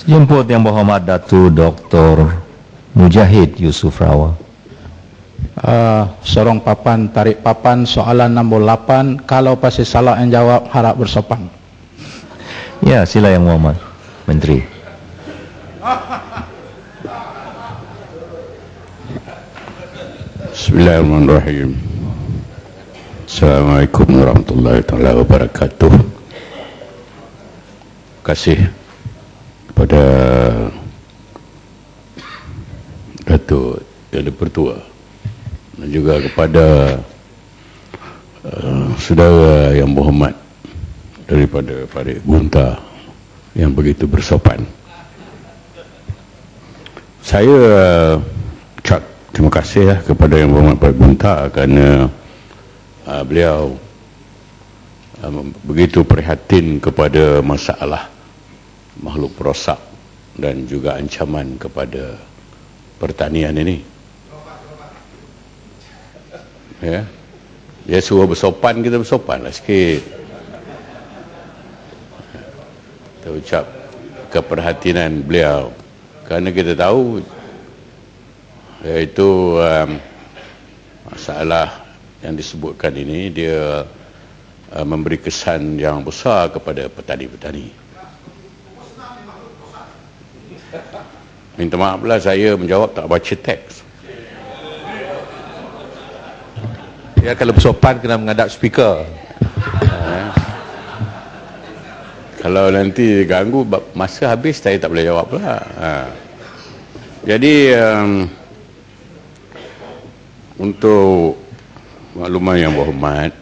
Jemput Yang Berhormat Datuk Dr. Mujahid Yusof Rawal. Sorong papan, tarik papan, soalan nombor 8. Kalau pasti salah yang jawab, harap bersopan. Ya, sila Yang Berhormat Menteri. Bismillahirrahmanirrahim. Assalamualaikum warahmatullahi wabarakatuh. Terima kasih kepada Datuk Yang Dipertua dan juga kepada saudara yang berhormat daripada Parit Bunta yang begitu bersopan. Saya ucap terima kasih kepada Yang Berhormat Parit Bunta kerana beliau begitu prihatin kepada masalah makhluk perosak dan juga ancaman kepada pertanian ini. Ya, dia suruh bersopan, kita bersopanlah sikit. Kita ucap keperhatian beliau kerana kita tahu iaitu masalah yang disebutkan ini dia memberi kesan yang besar kepada petani-petani. Minta maaflah saya menjawab tak baca teks. Ya, kalau bersopan kena menghadap speaker. Kalau nanti ganggu masa habis saya tak boleh jawab pula. Jadi untuk makluman Yang Berhormat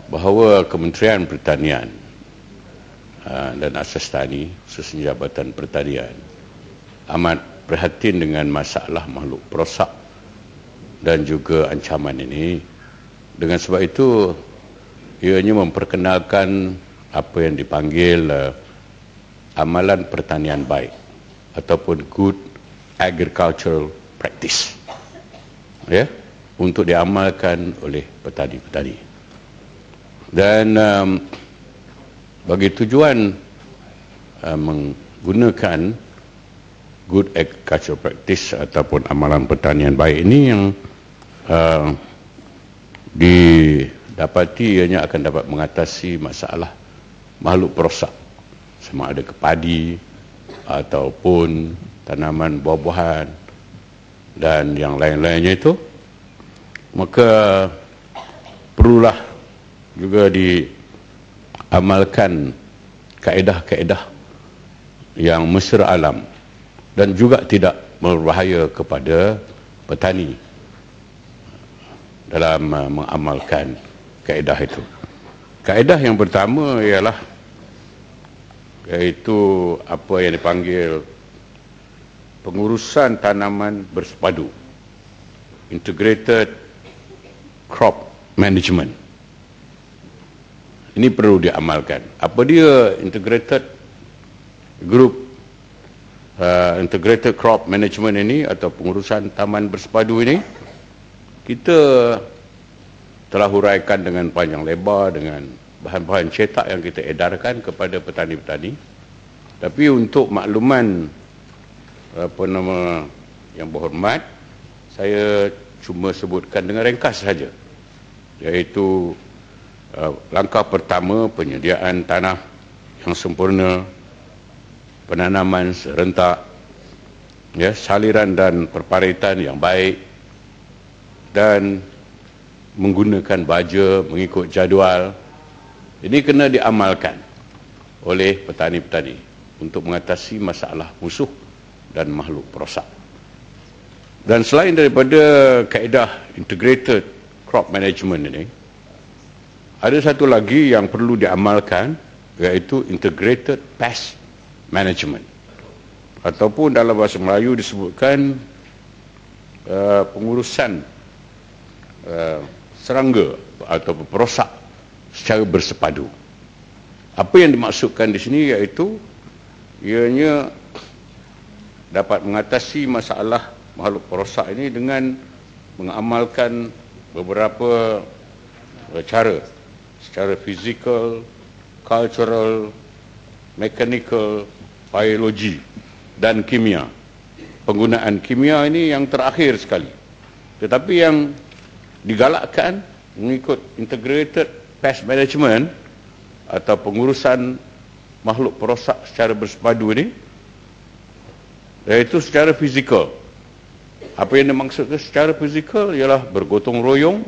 bahawa Kementerian Pertanian dan Asas Tani, khususnya Jabatan Pertanian, amat prihatin dengan masalah makhluk perosak dan juga ancaman ini. Dengan sebab itu ianya memperkenalkan apa yang dipanggil amalan pertanian baik ataupun good agricultural practice, ya, untuk diamalkan oleh petani-petani. Dan bagi tujuan menggunakan good agricultural practice ataupun amalan pertanian baik ini yang didapati ianya akan dapat mengatasi masalah makhluk perosak sama ada ke padi ataupun tanaman buah-buahan dan yang lain-lainnya itu, maka perlulah juga diamalkan kaedah-kaedah yang mesra alam dan juga tidak berbahaya kepada petani dalam mengamalkan kaedah itu. Kaedah yang pertama ialah iaitu apa yang dipanggil pengurusan tanaman bersepadu, integrated crop management. Ini perlu diamalkan. Apa dia integrated integrated crop management ini atau pengurusan taman bersepadu ini? Kita telah huraikan dengan panjang lebar dengan bahan-bahan cetak yang kita edarkan kepada petani-petani. Tapi untuk makluman Yang Berhormat, saya cuma sebutkan dengan ringkas saja, iaitu langkah pertama penyediaan tanah yang sempurna, penanaman serentak, ya, saliran dan perparitan yang baik, dan menggunakan baja mengikut jadual. Ini kena diamalkan oleh petani-petani untuk mengatasi masalah musuh dan makhluk perosak. Dan selain daripada kaedah integrated crop management ini, ada satu lagi yang perlu diamalkan, iaitu integrated pest management, ataupun dalam bahasa Melayu disebutkan pengurusan serangga atau perosak secara bersepadu. Apa yang dimaksudkan di sini iaitu ianya dapat mengatasi masalah makhluk perosak ini dengan mengamalkan beberapa cara, secara fizikal, cultural, mechanical biologi dan kimia. Penggunaan kimia ini yang terakhir sekali. Tetapi yang digalakkan mengikut integrated pest management atau pengurusan makhluk perosak secara bersepadu ini, iaitu secara fizikal. Apa yang dimaksudkan secara fizikal ialah bergotong royong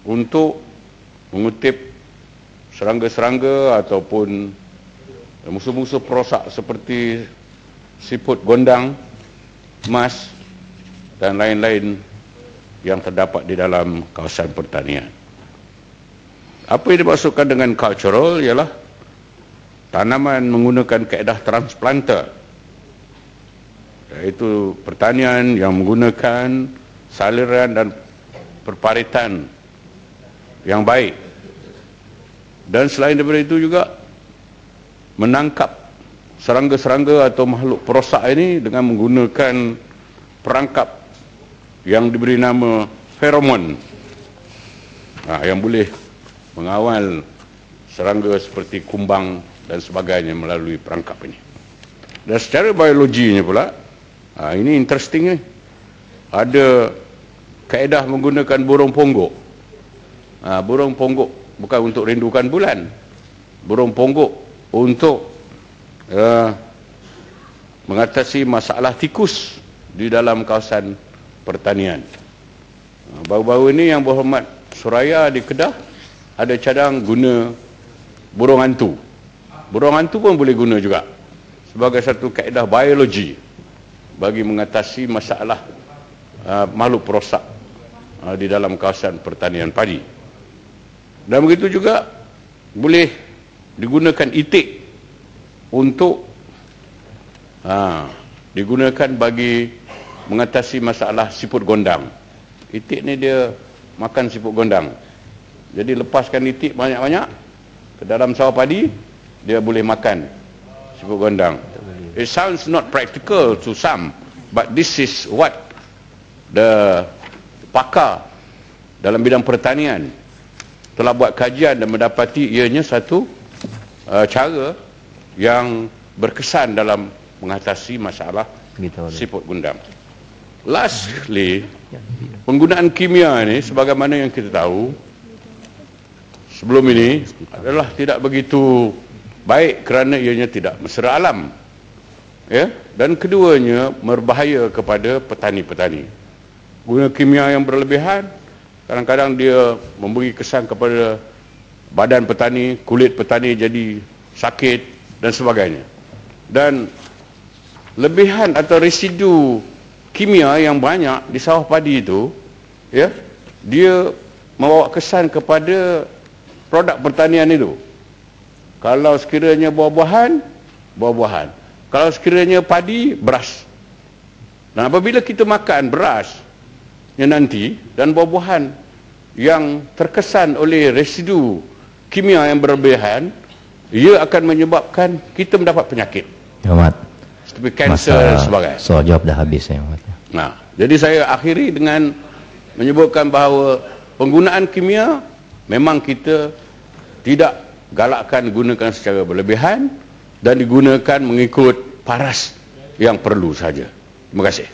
untuk mengutip serangga-serangga ataupun musuh-musuh perosak seperti siput gondang, emas dan lain-lain yang terdapat di dalam kawasan pertanian. Apa yang dimaksudkan dengan cultural ialah tanaman menggunakan kaedah transplanter, iaitu pertanian yang menggunakan saliran dan perparitan yang baik. Dan selain daripada itu juga menangkap serangga-serangga atau makhluk perosak ini dengan menggunakan perangkap yang diberi nama feromon, yang boleh mengawal serangga seperti kumbang dan sebagainya melalui perangkap ini. Dan secara biologinya pula, ini interesting ni. Ada kaedah menggunakan burung ponggok. Burung ponggok bukan untuk rindukan bulan. Burung ponggok untuk mengatasi masalah tikus di dalam kawasan pertanian. Baru-baru ini Yang Berhormat Suraya di Kedah ada cadang guna burung hantu. Burung hantu pun boleh guna juga sebagai satu kaedah biologi bagi mengatasi masalah makhluk perosak di dalam kawasan pertanian padi. Dan begitu juga boleh digunakan itik untuk digunakan bagi mengatasi masalah siput gondang. Itik ni dia makan siput gondang. Jadi lepaskan itik banyak-banyak ke dalam sawah padi, dia boleh makan siput gondang. It sounds not practical to some, but this is what the pakar dalam bidang pertanian telah buat kajian dan mendapati ianya satu cara yang berkesan dalam mengatasi masalah siput gondang. Lastly, penggunaan kimia ini sebagaimana yang kita tahu sebelum ini adalah tidak begitu baik kerana ianya tidak mesra alam, ya, dan keduanya berbahaya kepada petani-petani. Guna kimia yang berlebihan kadang-kadang dia memberi kesan kepada badan petani, kulit petani jadi sakit dan sebagainya. Dan lebihan atau residu kimia yang banyak di sawah padi itu, ya, dia membawa kesan kepada produk pertanian itu. Kalau sekiranya buah-buahan, buah-buahan. Kalau sekiranya padi, beras. Dan apabila kita makan beras yang nanti dan buah-buahan yang terkesan oleh residu kimia yang berlebihan, ia akan menyebabkan kita mendapat penyakit. Hormat. Seperti kanser dan sebagainya. Soal jawab dah habis ya, Hormat. Jadi saya akhiri dengan menyebutkan bahawa penggunaan kimia memang kita tidak galakkan gunakan secara berlebihan dan digunakan mengikut paras yang perlu saja. Terima kasih.